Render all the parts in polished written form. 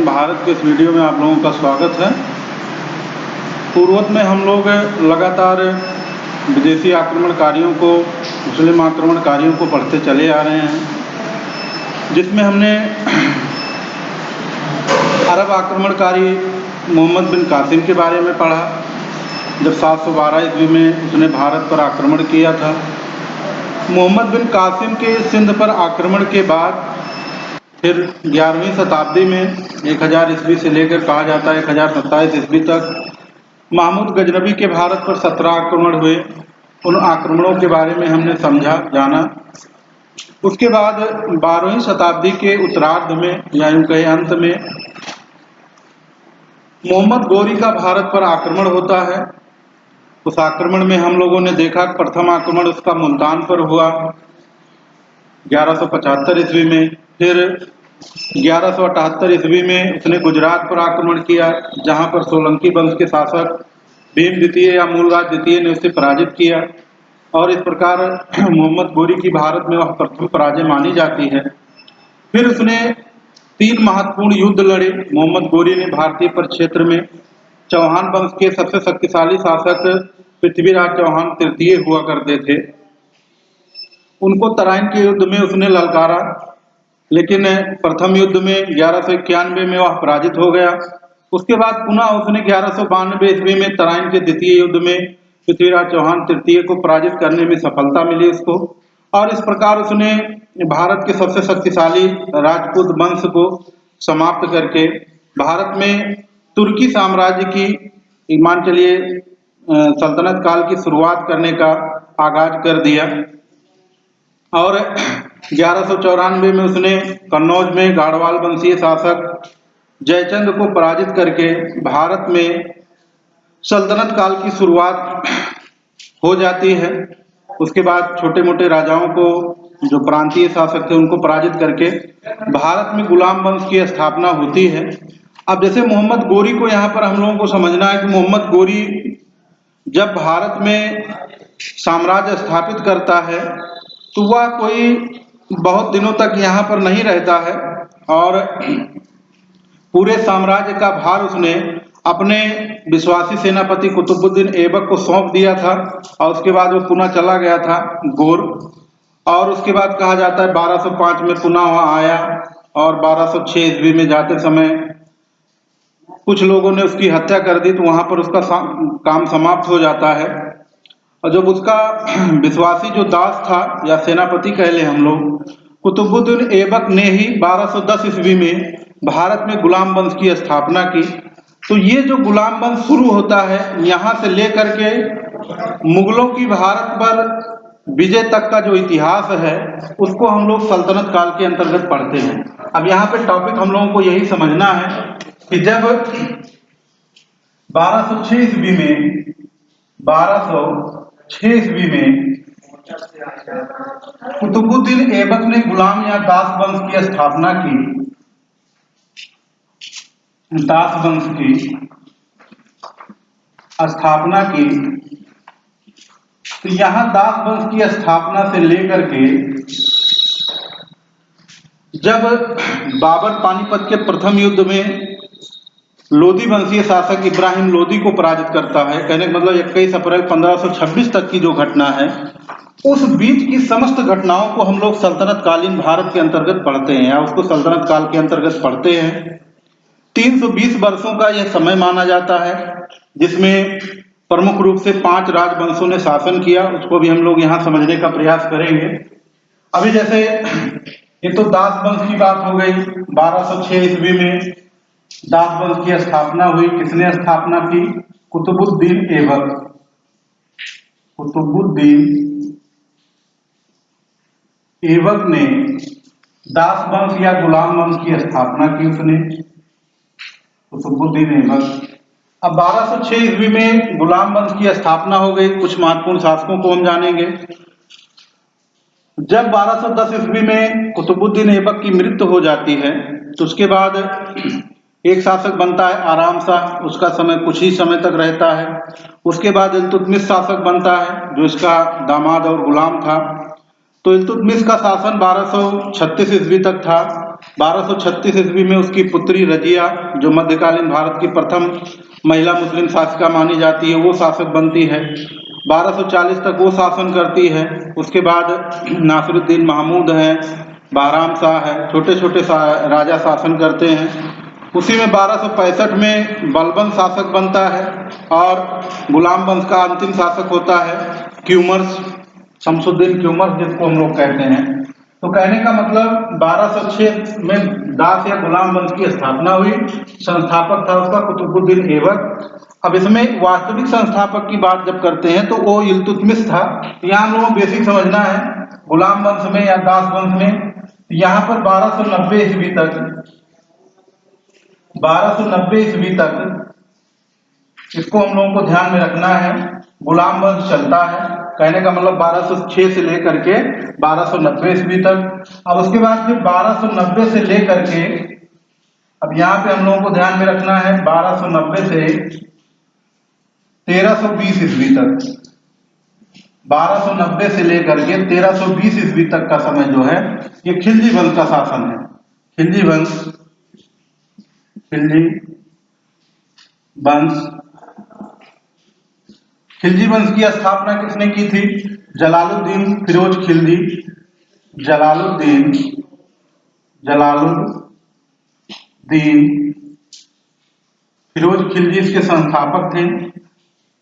कालीन भारत के इस वीडियो में आप लोगों का स्वागत है। पूर्वोत्तर में हम लोग लगातार विदेशी आक्रमणकारियों को, मुस्लिम आक्रमणकारियों को पढ़ते चले आ रहे हैं, जिसमें हमने अरब आक्रमणकारी मोहम्मद बिन कासिम के बारे में पढ़ा। जब 712 ईस्वी में उसने भारत पर आक्रमण किया था। मोहम्मद बिन कासिम के सिंध पर आक्रमण के बाद फिर 11वीं शताब्दी में 1000 ईस्वी से लेकर कहा जाता है 1027 ईस्वी तक महमूद गजनबी के भारत पर 17 आक्रमण हुए। उन आक्रमणों के बारे में हमने समझा, जाना। उसके बाद 12वीं शताब्दी के उत्तरार्ध में या यूं कहे अंत में मोहम्मद गोरी का भारत पर आक्रमण होता है। उस आक्रमण में हम लोगों ने देखा प्रथम आक्रमण उसका मुल्तान पर हुआ 1175 ईस्वी में। फिर 1178 ईस्वी में उसने गुजरात पर आक्रमण किया, जहां पर सोलंकी वंश के शासक भीम द्वितीय या मूलराज द्वितीय ने उसे पराजित किया, और इस प्रकार मोहम्मद गोरी की भारत में वह प्रथम पराजय मानी जाती है। फिर उसने 3 महत्वपूर्ण युद्ध लड़े। मोहम्मद गोरी ने भारतीय परिक्षेत्र में चौहान वंश के सबसे शक्तिशाली शासक पृथ्वीराज चौहान तृतीय हुआ करते थे, उनको तराइन के युद्ध में उसने ललकारा, लेकिन प्रथम युद्ध में 1191 में वह पराजित हो गया। उसके बाद पुनः उसने 1192 ईस्वी में तराइन के द्वितीय युद्ध में पृथ्वीराज चौहान तृतीय को पराजित करने में सफलता मिली उसको, और इस प्रकार उसने भारत के सबसे शक्तिशाली राजपूत वंश को समाप्त करके भारत में तुर्की साम्राज्य की मान चलिए सल्तनत काल की शुरुआत करने का आगाज कर दिया। और 1194 में उसने कन्नौज में गाढ़वाल वंशीय शासक जयचंद को पराजित करके भारत में सल्तनत काल की शुरुआत हो जाती है। उसके बाद छोटे मोटे राजाओं को, जो प्रांतीय शासक थे, उनको पराजित करके भारत में गुलाम वंश की स्थापना होती है। अब जैसे मोहम्मद गोरी को यहाँ पर हम लोगों को समझना है कि मोहम्मद गोरी जब भारत में साम्राज्य स्थापित करता है तो वह कोई बहुत दिनों तक यहाँ पर नहीं रहता है, और पूरे साम्राज्य का भार उसने अपने विश्वासी सेनापति कुतुबुद्दीन ऐबक को सौंप दिया था, और उसके बाद वो पुनः चला गया था गोर। और उसके बाद कहा जाता है 1205 में पुनः वहाँ आया, और 1206 ईस्वी में जाते समय कुछ लोगों ने उसकी हत्या कर दी, तो वहाँ पर उसका काम समाप्त हो जाता है। और जब उसका विश्वासी जो दास था या सेनापति कह ले हम लोग, कुतुबुद्दीन ऐबक ने ही 1210 ईस्वी में भारत में गुलाम वंश की स्थापना की। तो ये जो गुलाम वंश शुरू होता है, यहाँ से लेकर के मुगलों की भारत पर विजय तक का जो इतिहास है, उसको हम लोग सल्तनत काल के अंतर्गत पढ़ते हैं। अब यहाँ पे टॉपिक हम लोगों को यही समझना है कि जब 1206 ईस्वी में कुतुबुद्दीन ऐबक ने गुलाम या दास वंश की स्थापना की, दास वंश की स्थापना की, तो यहां दास वंश की स्थापना से लेकर के जब बाबर पानीपत के प्रथम युद्ध में लोदी वंशीय शासक इब्राहिम लोदी को पराजित करता है, कहने का मतलब 21 अप्रैल 1526 तक की जो घटना है, उस बीच की समस्त घटनाओं को हम लोग सल्तनत कालीन भारत के अंतर्गत पढ़ते हैं, या उसको सल्तनत काल के अंतर्गत पढ़ते हैं। 320 वर्षों का यह समय माना जाता है, जिसमें प्रमुख रूप से 5 राजवंशों ने शासन किया। उसको भी हम लोग यहाँ समझने का प्रयास करेंगे। अभी जैसे ये तो दास वंश की बात हो गई। 1206 ईस्वी में दास वंश की स्थापना हुई। किसने स्थापना की? कुतुबुद्दीन ऐबक। कुतुबुद्दीन ऐबक ने दास वंश या गुलाम वंश की स्थापना की उसने, कुतुबुद्दीन ऐबक। अब 1206 ईस्वी में गुलाम वंश की स्थापना हो गई। कुछ महत्वपूर्ण शासकों को हम जानेंगे। जब 1210 ईस्वी में कुतुबुद्दीन ऐबक की मृत्यु हो जाती है, तो उसके बाद एक शासक बनता है आराम शाह। उसका समय कुछ ही समय तक रहता है। उसके बाद इल्तुतमिश शासक बनता है, जो इसका दामाद और गुलाम था। तो इल्तुतमिश का शासन 1236 ईस्वी तक था। 1236 ईस्वी में उसकी पुत्री रजिया, जो मध्यकालीन भारत की प्रथम महिला मुस्लिम शासिका मानी जाती है, वो शासक बनती है। 1240 तक वो शासन करती है। उसके बाद नासिरुद्दीन महमूद हैं, बहराम शाह है, छोटे छोटे राजा शासन करते हैं। उसी में 1265 में बलबन शासक बनता है और गुलाम वंश का अंतिम शासक होता है क्यूमर्स, शमसुद्दीन क्यूमर्स जिसको हम लोग कहते हैं। तो कहने का मतलब 1206 में दास या गुलाम वंश की स्थापना हुई। संस्थापक था उसका कुतुबुद्दीन ऐबक। अब इसमें वास्तविक संस्थापक की बात जब करते हैं तो वो इल्तुतमिश था। यहाँ हम लोगों को बेसिक समझना है गुलाम वंश में या दास वंश में। यहाँ पर 1290 ईस्वी तक 1290 ईस्वी तक इसको हम लोगों को ध्यान में रखना है, गुलाम वंश चलता है। कहने का मतलब 1206 से लेकर के 1290 ईस्वी तक। अब उसके बाद फिर 1290 से लेकर के, अब यहाँ पे हम लोगों को ध्यान में रखना है 1290 से 1320 ईस्वी तक। 1290 से लेकर के 1320 ईस्वी तक का समय जो है ये खिलजी वंश का शासन है। खिलजी वंश, खिलजी वंश, खिलजी वंश की स्थापना किसने की थी? जलालुद्दीन फिरोज खिलजी। जलालुद्दीन फिरोज खिलजी इसके संस्थापक थे,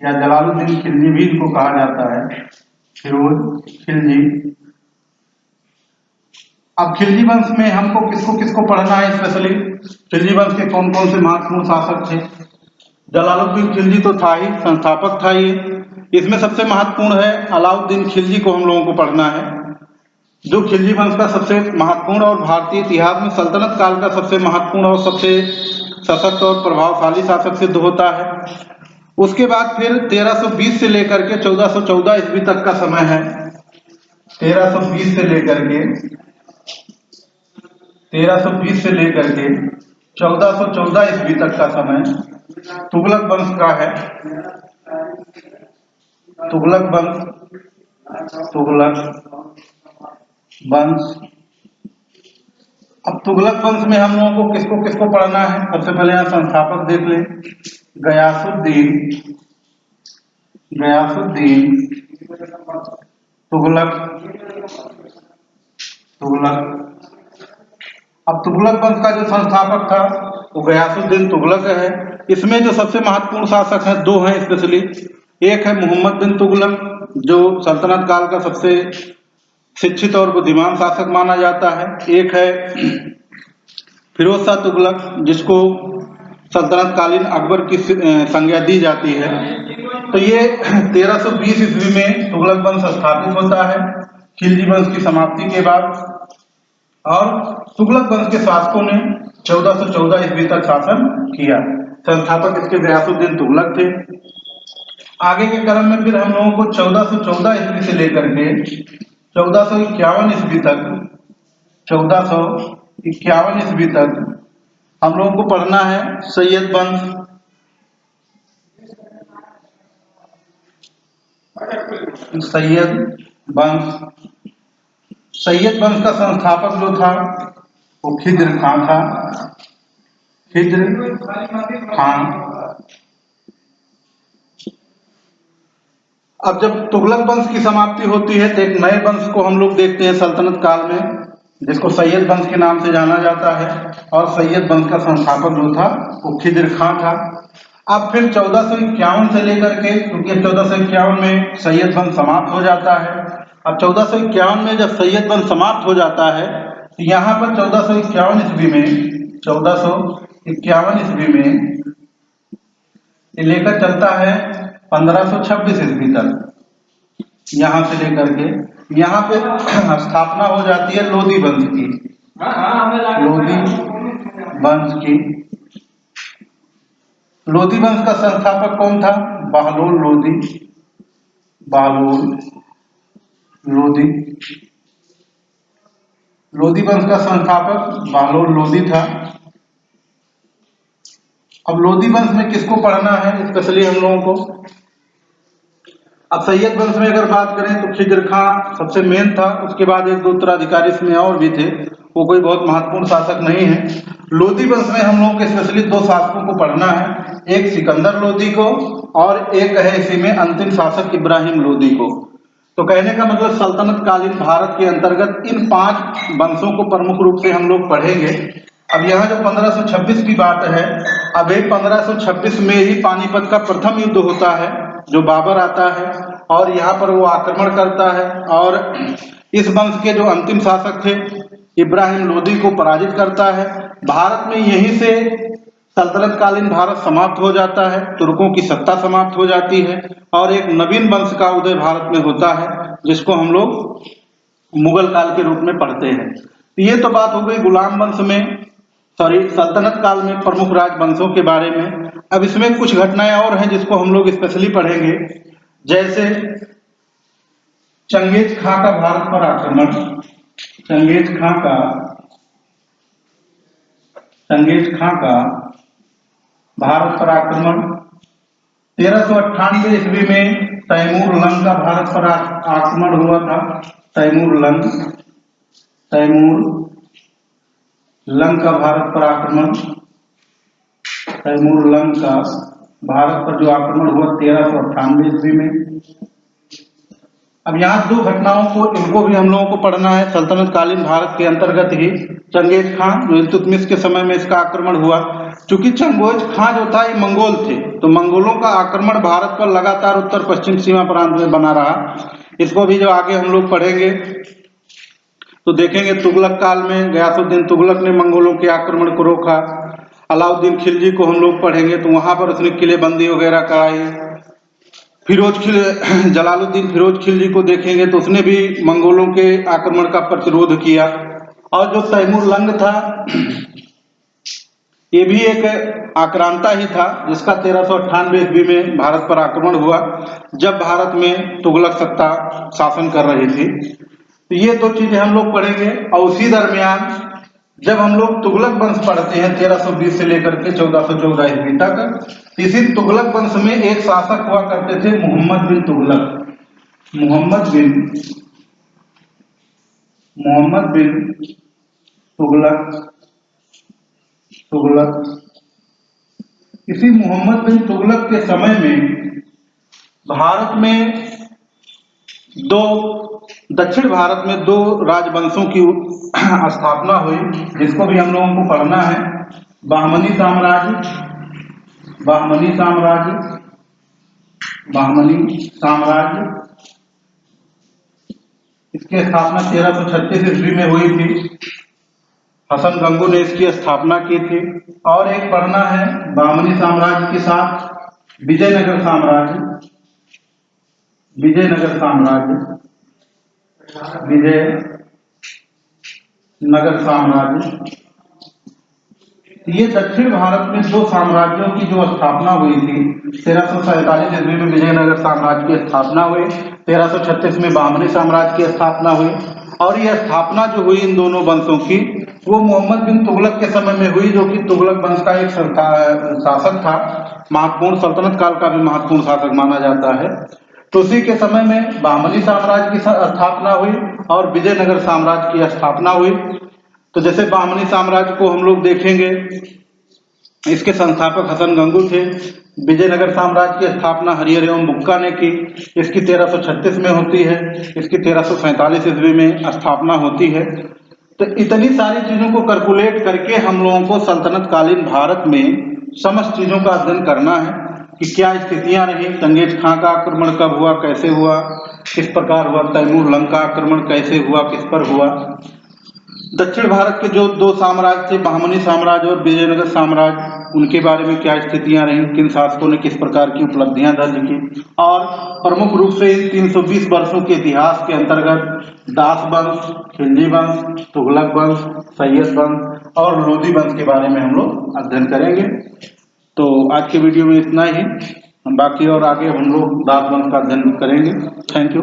या जलालुद्दीन खिलजी भी इनको कहा जाता है, फिरोज खिलजी। अब खिलजी वंश में हमको किसको किसको पढ़ना है स्पेशली? खिलजी वंश के कौन कौन से महत्वपूर्ण शासक थे? जलालुद्दीन खिलजी तो था ही, संस्थापक था ये। इसमें सबसे महत्वपूर्ण है अलाउद्दीन खिलजी को हम लोगों को पढ़ना है, जो खिलजी वंश का सबसे महत्वपूर्ण और भारतीय इतिहास में सल्तनत काल का सबसे महत्वपूर्ण और सबसे सशक्त और प्रभावशाली शासक सिद्ध होता है। उसके बाद फिर 1320 से लेकर के 1414 ईस्वी तक का समय है। 1320 से लेकर के 1414 ईस्वी तक का समय तुगलक वंश का है। तुगलक वंश। अब तुगलक वंश में हम लोगों को किसको किसको पढ़ना है? सबसे पहले यहाँ संस्थापक देख लें, गयासुद्दीन तुगलक। अब तुगलक वंश का जो संस्थापक था वो गयासुद्दीन तुगलक है। इसमें जो सबसे महत्वपूर्ण शासक हैं दो हैं स्पेशली। एक है मोहम्मद बिन तुगलक, जो सल्तनत काल का सबसे शिक्षित और बुद्धिमान शासक माना जाता है। एक है फिरोज शाह तुगलक, जिसको सल्तनत कालीन अकबर की संज्ञा दी जाती है। तो ये 1320 ईस्वी में तुगलक वंश स्थापित होता है खिलजी वंश की समाप्ति के बाद, और तुगलक वंश के शासकों ने 1414 ईस्वी तक शासन किया। संस्थापक इसके गयासुद्दीन तुगलक थे। आगे के क्रम में फिर हम लोगों को 1414 ईस्वी से लेकर के 1451 ईस्वी तक 1451 ईस्वी तक हम लोगों को पढ़ना है सैयद वंश। सैयद वंश का संस्थापक जो था वो खिज्र खां था। खिज्र खां। अब जब तुगलक वंश की समाप्ति होती है तो एक नए वंश को हम लोग देखते हैं सल्तनत काल में, जिसको सैयद वंश के नाम से जाना जाता है। और सैयद वंश का संस्थापक जो था वो खिज्र खां था। अब फिर 1451 से लेकर के, क्योंकि 1451 में सैयद वंश समाप्त हो जाता है। अब 1451 में जब सैयद वंश समाप्त हो जाता है तो यहाँ पर 1451 ईस्वी में ये लेकर चलता है 1526 ईस्वी तक। यहाँ से लेकर के यहाँ पे स्थापना हो जाती है लोधी वंश की। लोधी वंश का संस्थापक कौन था? बहलोल लोधी। लोधी वंश का संस्थापक बहलोल लोधी था। अब लोधी वंश में किसको पढ़ना है स्पेशली हम लोगों को? अब सैयद वंश में अगर बात करें तो खिज्र खां सबसे मेन था। उसके बाद एक दो उत्तराधिकारी इसमें और भी थे, वो कोई बहुत महत्वपूर्ण शासक नहीं है। लोधी वंश में हम लोगों को स्पेशली 2 शासकों को पढ़ना है, एक सिकंदर लोधी को और एक है इसी में अंतिम शासक इब्राहिम लोधी को। तो कहने का मतलब सल्तनत कालीन भारत के अंतर्गत इन 5 वंशों को प्रमुख रूप से हम लोग पढ़ेंगे। अब यहाँ जो 1526 की बात है, अब 1526 में ही पानीपत का प्रथम युद्ध होता है, जो बाबर आता है और यहाँ पर वो आक्रमण करता है और इस वंश के जो अंतिम शासक थे इब्राहिम लोधी को पराजित करता है। भारत में यहीं से सल्तनत कालीन भारत समाप्त हो जाता है, तुर्कों की सत्ता समाप्त हो जाती है और एक नवीन वंश का उदय भारत में होता है, जिसको हम लोग मुगल काल के रूप में पढ़ते हैं। ये तो बात हो गई गुलाम वंश में, सल्तनत काल में प्रमुख राजवंशों के बारे में। अब इसमें कुछ घटनाएं और हैं जिसको हम लोग स्पेशली पढ़ेंगे, जैसे चंगेज खां का भारत पर आक्रमण। चंगेज खां का भारत पर आक्रमण 1398 ईस्वी में तैमूर लंग का भारत पर आक्रमण हुआ था। तैमूर लंग का भारत पर आक्रमण, तैमूर लंग का भारत पर जो आक्रमण हुआ 1398 ईस्वी में। अब यहाँ 2 घटनाओं को, इनको भी हम लोगों को पढ़ना है, सल्तनत कालीन भारत के अंतर्गत ही चंगेज खां जो इल्तुतमिश के समय में इसका आक्रमण हुआ। क्योंकि चंगेज खां जो था ये मंगोल थे, तो मंगोलों का आक्रमण भारत पर लगातार उत्तर पश्चिम सीमा प्रांत में बना रहा। इसको भी जो आगे हम लोग पढ़ेंगे तो देखेंगे तुगलक काल में गयासुद्दीन तुगलक ने मंगोलों के आक्रमण को रोका। अलाउद्दीन खिलजी को हम लोग पढ़ेंगे तो वहां पर उसने किलेबंदी वगैरह कराई। जलालुद्दीन फिरोज खिलजी को देखेंगे तो उसने भी मंगोलों के आक्रमण का प्रतिरोध किया। और जो तैमूर लंग था ये भी एक आक्रांता ही था, जिसका 1398 ईस्वी में भारत पर आक्रमण हुआ, जब भारत में तुगलक सत्ता शासन कर रही थी। तो ये 2 चीजें हम लोग पढ़ेंगे। और उसी दरमियान जब हम लोग तुगलक वंश पढ़ते हैं 1320 से लेकर के 1414 ईस्वी तक, इसी तुगलक वंश में एक शासक हुआ करते थे मोहम्मद बिन तुगलक। मोहम्मद बिन तुगलक। इसी मोहम्मद बिन तुगलक के समय में भारत में दक्षिण भारत में 2 राजवंशों की स्थापना हुई, जिसको भी हम लोगों को पढ़ना है। बहमनी साम्राज्य इसकी स्थापना 1336 ईस्वी में हुई थी। हसन गंगू ने इसकी स्थापना की थी। और एक पढ़ना है बहमनी साम्राज्य के साथ विजयनगर साम्राज्य। ये दक्षिण भारत में 2 साम्राज्यों की जो स्थापना हुई थी, 1347 ईस्वी में विजयनगर साम्राज्य की स्थापना हुई, 1336 में बहमनी साम्राज्य की स्थापना हुई। और यह स्थापना जो हुई इन दोनों वंशों की, वो मोहम्मद बिन तुगलक के समय में हुई, जो कि तुगलक वंश का एक शासक था, महत्वपूर्ण सल्तनत काल का भी महत्वपूर्ण शासक माना जाता है। तो उसी के समय में बहमनी साम्राज्य की स्थापना हुई और विजयनगर साम्राज्य की स्थापना हुई। तो जैसे बहमनी साम्राज्य को हम लोग देखेंगे, इसके संस्थापक हसन गंगू थे। विजयनगर साम्राज्य की स्थापना हरिहर एवं बुक्का ने की। इसकी 1336 में होती है, इसकी 1347 ईस्वी में स्थापना होती है। तो इतनी सारी चीजों को कैलकुलेट करके हम लोगों को सल्तनत कालीन भारत में समस्त चीजों का अध्ययन करना है कि क्या स्थितियां रही, चंगेज खां का आक्रमण कब हुआ, कैसे हुआ, किस प्रकार हुआ, तैमूर लंग का आक्रमण कैसे हुआ, किस पर हुआ। दक्षिण भारत के जो 2 साम्राज्य थे, बहमनी साम्राज्य और विजयनगर साम्राज्य, उनके बारे में क्या स्थितियां रही, किन शासकों ने किस प्रकार की उपलब्धियां दर्ज की। और प्रमुख रूप से 320 वर्षों के इतिहास के अंतर्गत दास वंश, खिलजी वंश, तुगलक वंश, सैयद वंश और लोधी वंश के बारे में हम लोग अध्ययन करेंगे। तो आज के वीडियो में इतना ही, बाकी और आगे हम लोग दास वंश का अध्ययन करेंगे। Thank you.